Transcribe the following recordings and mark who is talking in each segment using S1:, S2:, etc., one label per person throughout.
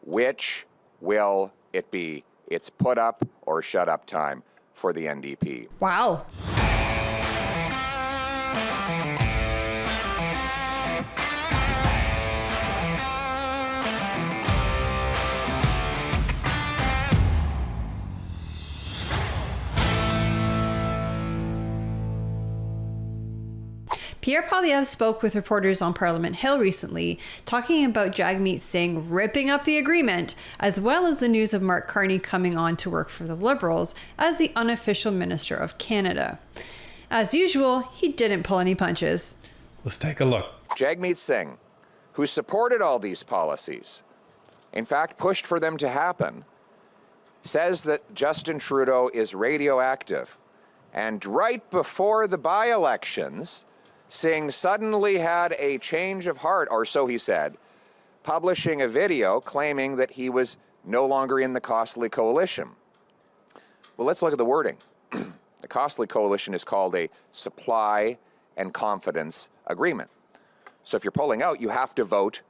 S1: Which will it be? It's put up or shut up time for the NDP.
S2: Wow. Pierre Poilievre spoke with reporters on Parliament Hill recently, talking about Jagmeet Singh ripping up the agreement, as well as the news of Mark Carney coming on to work for the Liberals as the unofficial Minister of Canada. As usual, he didn't pull any punches.
S3: Let's take a look.
S1: Jagmeet Singh, who supported all these policies, in fact pushed for them to happen, says that Justin Trudeau is radioactive. And right before the by-elections, Singh suddenly had a change of heart, or so he said, publishing a video claiming that he was no longer in the Costly Coalition. Well, let's look at the wording. The Costly Coalition is called a supply and confidence agreement. So if you're pulling out, you have to vote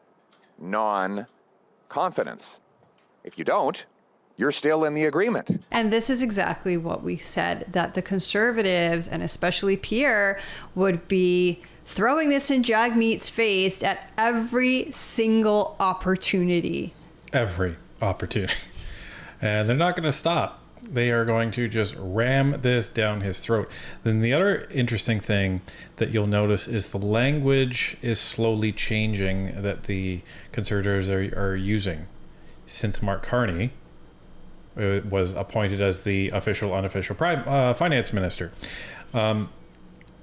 S1: non-confidence. If you don't, you're still in the agreement.
S2: And this is exactly what we said, that the Conservatives, and especially Pierre, would be throwing this in Jagmeet's face at every single opportunity.
S3: Every opportunity. And they're not going to stop. They are going to just ram this down his throat. Then the other interesting thing that you'll notice is the language is slowly changing that the Conservatives are using. Since Mark Carney was appointed as the unofficial finance minister.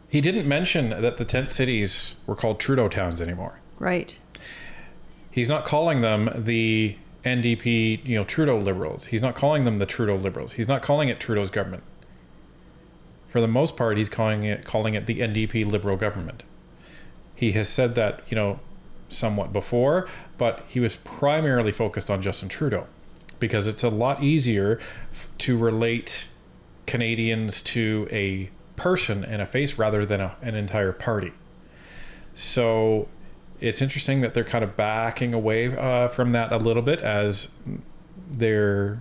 S3: He didn't mention that the tent cities were called Trudeau towns anymore.
S2: Right.
S3: He's not calling them the NDP, Trudeau Liberals. He's not calling them the Trudeau Liberals. He's not calling it Trudeau's government. For the most part, he's calling it the NDP Liberal government. He has said that, somewhat before, but he was primarily focused on Justin Trudeau, because it's a lot easier to relate Canadians to a person and a face rather than an entire party. So it's interesting that they're kind of backing away from that a little bit, as they're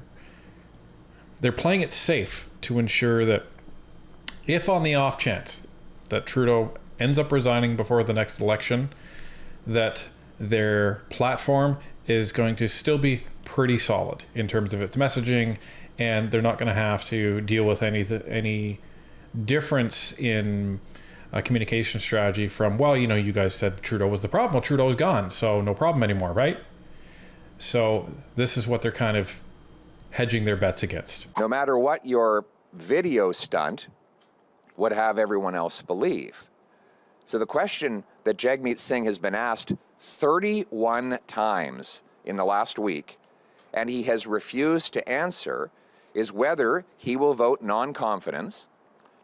S3: playing it safe to ensure that if on the off chance that Trudeau ends up resigning before the next election, that their platform is going to still be pretty solid in terms of its messaging, and they're not going to have to deal with any difference in communication strategy from, you guys said Trudeau was the problem. Well, Trudeau's gone, so no problem anymore, right? So this is what they're kind of hedging their bets against.
S1: No matter what your video stunt would have everyone else believe. So the question that Jagmeet Singh has been asked 31 times in the last week, and he has refused to answer, is whether he will vote non-confidence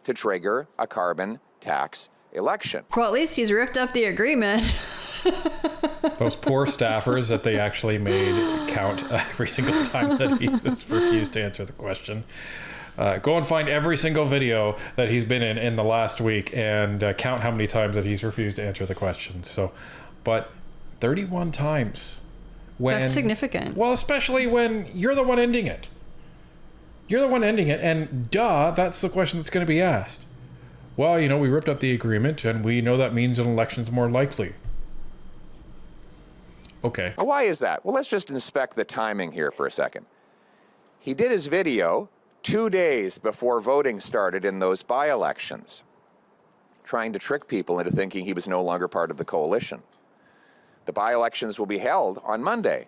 S1: to trigger a carbon tax election.
S2: Well, at least he's ripped up the agreement.
S3: Those poor staffers that they actually made count every single time that he has refused to answer the question. Go and find every single video that he's been in the last week and count how many times that he's refused to answer the question. So, but 31 times.
S2: That's significant.
S3: Well, especially when you're the one ending it. You're the one ending it, and that's the question that's going to be asked. Well, we ripped up the agreement, and we know that means an election's more likely. Okay.
S1: Why is that? Well, let's just inspect the timing here for a second. He did his video 2 days before voting started in those by-elections, trying to trick people into thinking he was no longer part of the coalition. The by-elections will be held on Monday,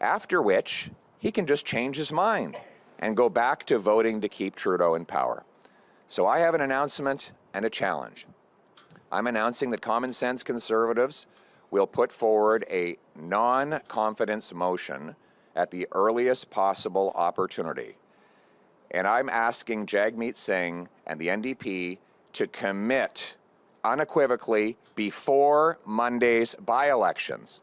S1: after which he can just change his mind and go back to voting to keep Trudeau in power. So I have an announcement and a challenge. I'm announcing that Common Sense Conservatives will put forward a non-confidence motion at the earliest possible opportunity. And I'm asking Jagmeet Singh and the NDP to commit unequivocally before Monday's by-elections.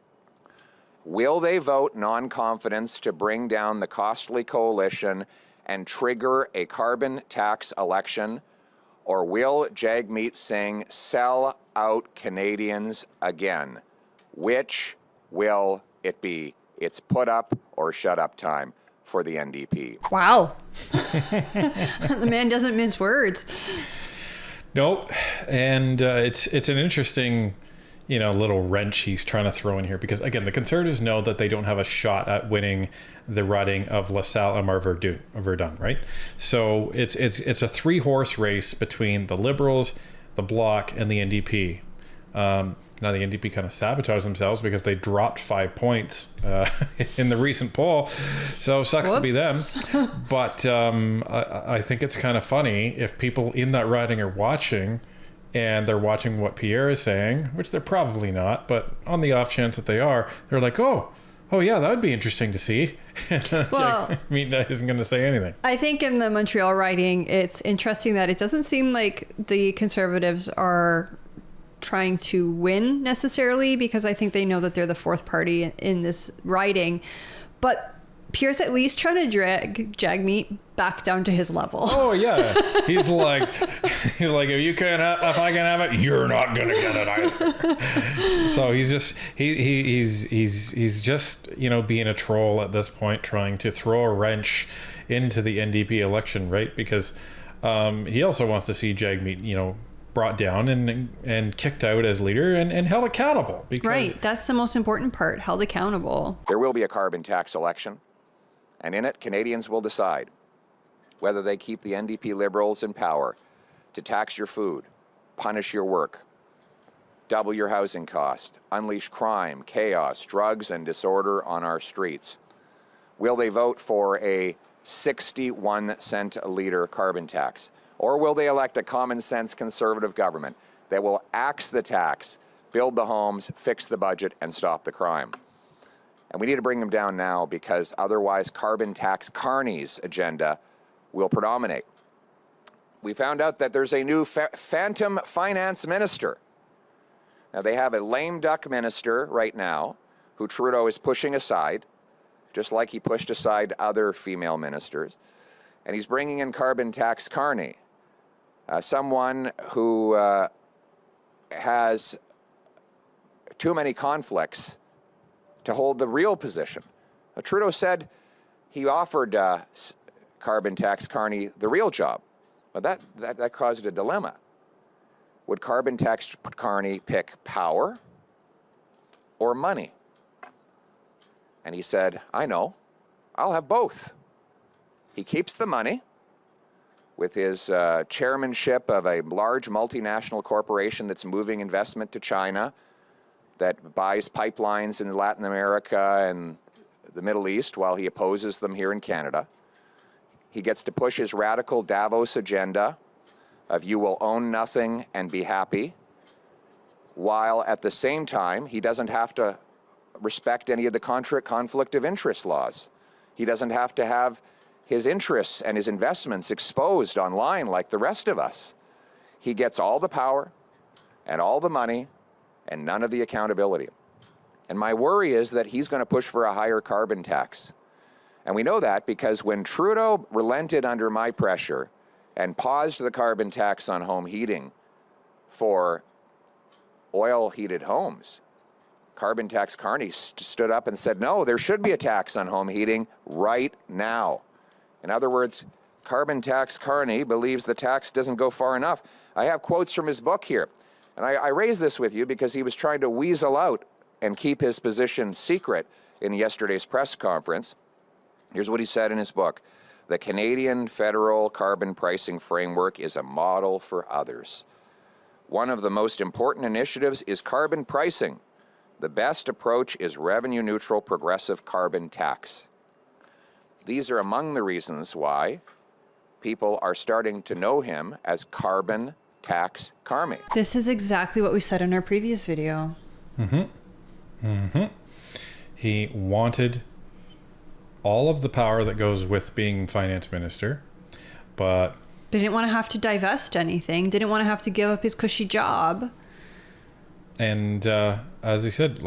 S1: Will they vote non-confidence to bring down the Costly Coalition and trigger a carbon tax election? Or will Jagmeet Singh sell out Canadians again? Which will it be? It's put up or shut up time for the NDP.
S2: Wow. The man doesn't mince words.
S3: Nope. And it's an interesting, little wrench he's trying to throw in here, because again, the Conservatives know that they don't have a shot at winning the riding of LaSalle and Verdun, right? So it's a 3-horse race between the Liberals, the Bloc, and the NDP. Now the NDP kind of sabotaged themselves because they dropped 5 points in the recent poll. So sucks to be them. But I think it's kind of funny if people in that riding are watching and they're watching what Pierre is saying, which they're probably not, but on the off chance that they are, they're like, oh yeah, that would be interesting to see.
S2: Well,
S3: Meat isn't going to say anything.
S2: I think in the Montreal riding, it's interesting that it doesn't seem like the Conservatives are trying to win necessarily, because I think they know that they're the fourth party in this riding, but Pierre's at least trying to drag Jagmeet back down to his level.
S3: Oh yeah, he's like if I can have it, you're not gonna get it either. So he's just he's just being a troll at this point, trying to throw a wrench into the NDP election, right? Because he also wants to see Jagmeet brought down and kicked out as leader and held accountable. Because
S2: right, that's the most important part, held accountable.
S1: There will be a carbon tax election, and in it, Canadians will decide whether they keep the NDP Liberals in power to tax your food, punish your work, double your housing cost, unleash crime, chaos, drugs, and disorder on our streets. Will they vote for a 61-cent a litre carbon tax? Or will they elect a common-sense Conservative government that will axe the tax, build the homes, fix the budget, and stop the crime? And we need to bring them down now, because otherwise carbon tax Carney's agenda will predominate. We found out that there's a new phantom finance minister. Now, they have a lame duck minister right now who Trudeau is pushing aside, just like he pushed aside other female ministers. And he's bringing in carbon tax Carney. Someone who has too many conflicts to hold the real position. Trudeau said he offered carbon tax Carney the real job, but that caused a dilemma. Would carbon tax Carney pick power or money? And he said, I know, I'll have both. He keeps the money with his chairmanship of a large multinational corporation that's moving investment to China, that buys pipelines in Latin America and the Middle East while he opposes them here in Canada. He gets to push his radical Davos agenda of you will own nothing and be happy, while at the same time he doesn't have to respect any of the conflict of interest laws. He doesn't have to have his interests and his investments exposed online like the rest of us. He gets all the power and all the money and none of the accountability. And my worry is that he's going to push for a higher carbon tax. And we know that because when Trudeau relented under my pressure and paused the carbon tax on home heating for oil-heated homes, carbon tax Carney stood up and said, no, there should be a tax on home heating right now. In other words, carbon tax Carney believes the tax doesn't go far enough. I have quotes from his book here. And I raise this with you because he was trying to weasel out and keep his position secret in yesterday's press conference. Here's what he said in his book. The Canadian federal carbon pricing framework is a model for others. One of the most important initiatives is carbon pricing. The best approach is revenue-neutral progressive carbon tax. These are among the reasons why people are starting to know him as carbon tax Carney.
S2: This is exactly what we said in our previous video.
S3: He wanted all of the power that goes with being finance minister, but
S2: didn't want to have to divest anything, didn't want to have to give up his cushy job.
S3: And as he said,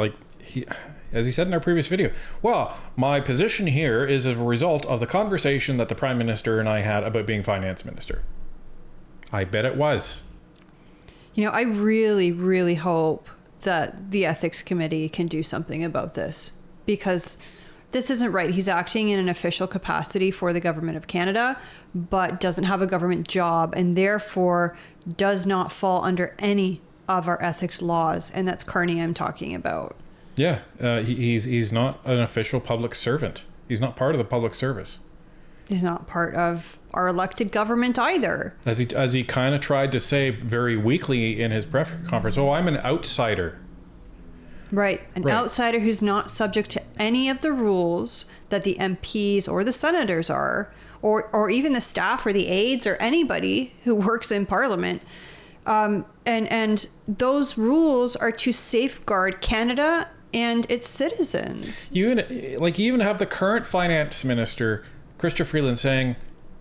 S3: as he said in our previous video, well, my position here is as a result of the conversation that the Prime Minister and I had about being finance minister. I bet it was.
S2: I really, really hope that the ethics committee can do something about this, because this isn't right. He's acting in an official capacity for the government of Canada, but doesn't have a government job and therefore does not fall under any of our ethics laws. And that's Carney I'm talking about.
S3: Yeah, he's not an official public servant. He's not part of the public service.
S2: He's not part of our elected government either.
S3: As he kind of tried to say very weakly in his press conference, oh, I'm an outsider.
S2: Right. An outsider who's not subject to any of the rules that the MPs or the senators are, or even the staff or the aides or anybody who works in Parliament. And those rules are to safeguard Canada and its citizens.
S3: You even have the current finance minister, Christopher Freeland, saying,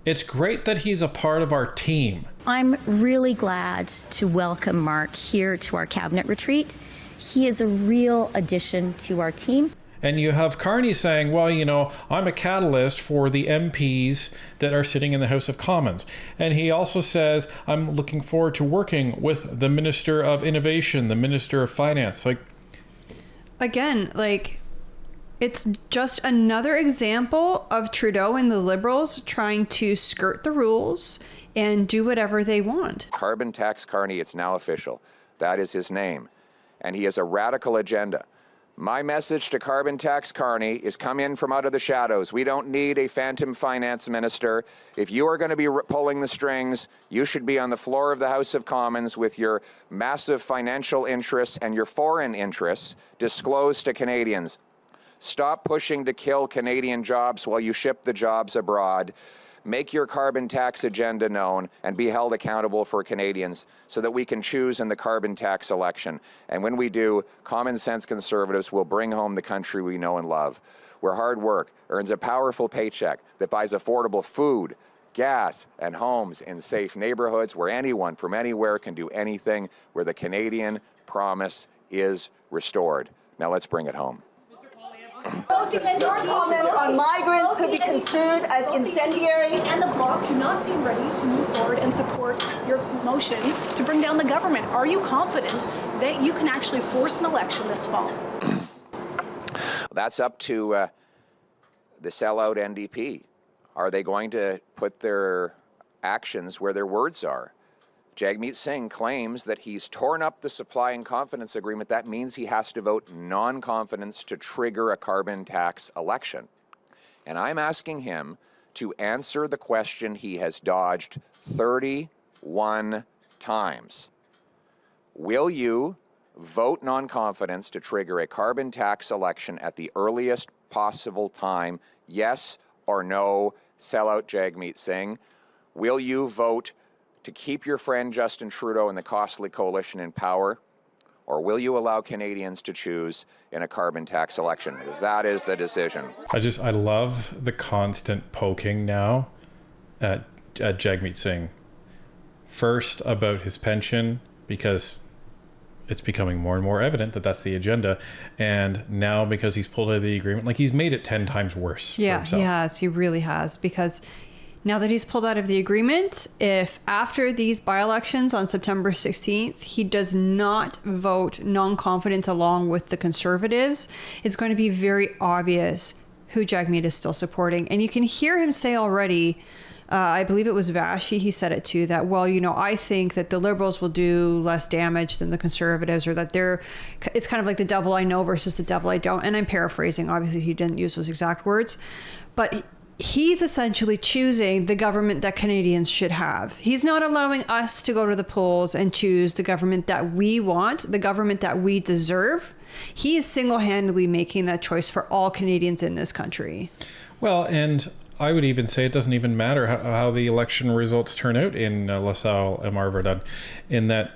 S3: it's great that he's a part of our team.
S4: I'm really glad to welcome Mark here to our cabinet retreat. He is a real addition to our team.
S3: And you have Carney saying, well, you know, I'm a catalyst for the MPs that are sitting in the House of Commons. And he also says, I'm looking forward to working with the Minister of Innovation, the Minister of Finance.
S2: It's just another example of Trudeau and the Liberals trying to skirt the rules and do whatever they want.
S1: Carbon tax Carney, it's now official. That is his name. And he has a radical agenda. My message to carbon tax Carney is come in from out of the shadows. We don't need a phantom finance minister. If you are going to be pulling the strings, you should be on the floor of the House of Commons with your massive financial interests and your foreign interests disclosed to Canadians. Stop pushing to kill Canadian jobs while you ship the jobs abroad. Make your carbon tax agenda known and be held accountable for Canadians so that we can choose in the carbon tax election. And when we do, common sense Conservatives will bring home the country we know and love, where hard work earns a powerful paycheck that buys affordable food, gas, and homes in safe neighborhoods where anyone from anywhere can do anything, where the Canadian promise is restored. Now let's bring it home.
S5: Your comments on migrants could be construed as incendiary.
S6: And the Bloc do not seem ready to move forward and support your motion to bring down the government. Are you confident that you can actually force an election this fall?
S1: That's up to the sellout NDP. Are they going to put their actions where their words are? Jagmeet Singh claims that he's torn up the supply and confidence agreement. That means he has to vote non-confidence to trigger a carbon tax election. And I'm asking him to answer the question he has dodged 31 times. Will you vote non-confidence to trigger a carbon tax election at the earliest possible time? Yes or no, sellout Jagmeet Singh? Will you vote to keep your friend Justin Trudeau and the costly coalition in power? Or will you allow Canadians to choose in a carbon tax election? That is the decision.
S3: I love the constant poking now at Jagmeet Singh. First about his pension, because it's becoming more and more evident that that's the agenda. And now because he's pulled out of the agreement, like he's made it 10 times worse for himself.
S2: He has. He really has. Because now that he's pulled out of the agreement, if after these by-elections on September 16th, he does not vote non-confidence along with the Conservatives, it's going to be very obvious who Jagmeet is still supporting. And you can hear him say already, I believe it was Vashi, he said it too, that, well, you know, I think that the Liberals will do less damage than the Conservatives, or that it's kind of like the devil I know versus the devil I don't. And I'm paraphrasing, obviously he didn't use those exact words, but he's essentially choosing the government that Canadians should have. He's not allowing us to go to the polls and choose the government that we want, the government that we deserve. He is single-handedly making that choice for all Canadians in this country.
S3: Well, and I would even say it doesn't even matter how the election results turn out in LaSalle and Verdun, in that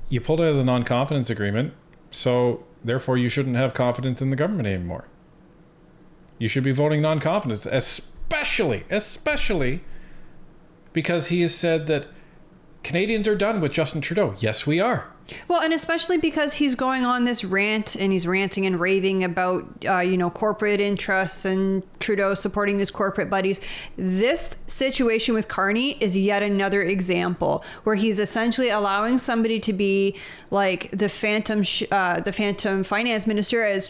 S3: you pulled out of the non-confidence agreement, so therefore you shouldn't have confidence in the government anymore. You should be voting non-confidence, especially because he has said that Canadians are done with Justin Trudeau. Yes, we are.
S2: Well, and especially because he's going on this rant and he's ranting and raving about, corporate interests and Trudeau supporting his corporate buddies. This situation with Carney is yet another example where he's essentially allowing somebody to be like the phantom finance minister, as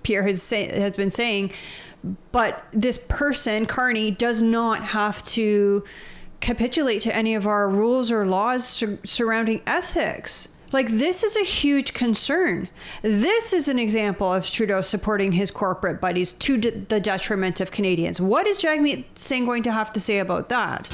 S2: Pierre has been saying. But this person, Carney, does not have to capitulate to any of our rules or laws surrounding ethics. Like, this is a huge concern. This is an example of Trudeau supporting his corporate buddies to the detriment of Canadians. What is Jagmeet Singh going to have to say about that?